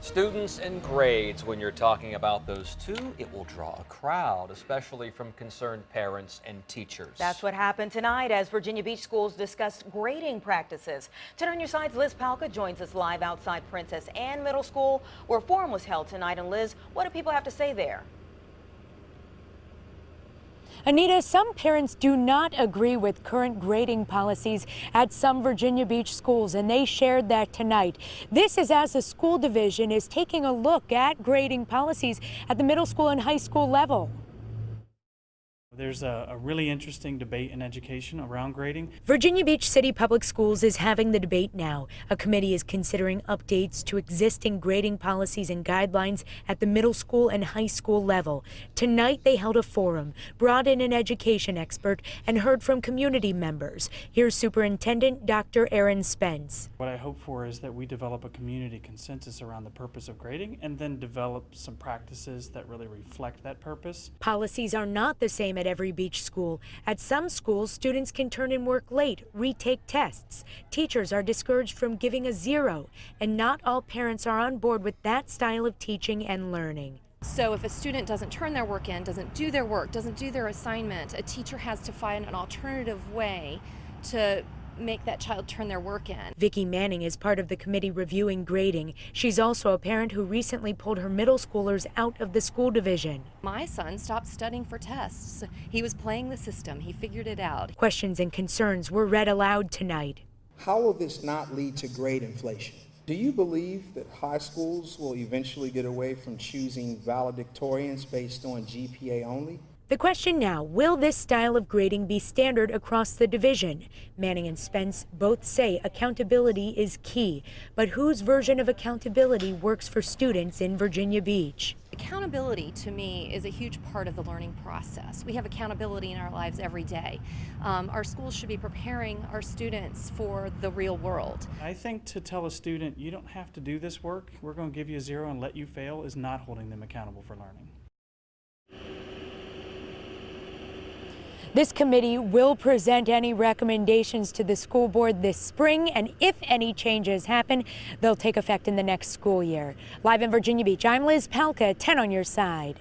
Students and grades, when you're talking about those two, it will draw a crowd, especially from concerned parents and teachers. That's what happened tonight as Virginia Beach schools discussed grading practices. 10 on your side's Liz Palka joins us live outside Princess Anne Middle School, where a forum was held tonight. And Liz, what do people have to say there? Anita, some parents do not agree with current grading policies at some Virginia Beach schools, and they shared that tonight. This is as the school division is taking a look at grading policies at the middle school and high school level. There's a really interesting debate in education around grading. Virginia Beach City Public Schools is having the debate now. A committee is considering updates to existing grading policies and guidelines at the middle school and high school level. Tonight they held a forum, brought in an education expert, and heard from community members. Here's Superintendent Dr. Aaron Spence. What I hope for is that we develop a community consensus around the purpose of grading and then develop some practices that really reflect that purpose. Policies are not the same at every beach school. At some schools, students can turn in work late, retake tests. Teachers are discouraged from giving a 0, and not all parents are on board with that style of teaching and learning. So if a student doesn't turn their work in, doesn't do their work, doesn't do their assignment, a teacher has to find an alternative way to make that child turn their work in. Vicki Manning is part of the committee reviewing grading. She's also a parent who recently pulled her middle schoolers out of the school division. My son stopped studying for tests. He was playing the system. He figured it out. Questions and concerns were read aloud tonight. How will this not lead to grade inflation? Do you believe that high schools will eventually get away from choosing valedictorians based on GPA only? The question now, will this style of grading be standard across the division? Manning and Spence both say accountability is key, but whose version of accountability works for students in Virginia Beach? Accountability to me is a huge part of the learning process. We have accountability in our lives every day. Our schools should be preparing our students for the real world. I think to tell a student you don't have to do this work, we're going to give you a 0 and let you fail is not holding them accountable for learning. This committee will present any recommendations to the school board this spring, and if any changes happen, they'll take effect in the next school year. Live in Virginia Beach, I'm Liz Palka, 10 on your side.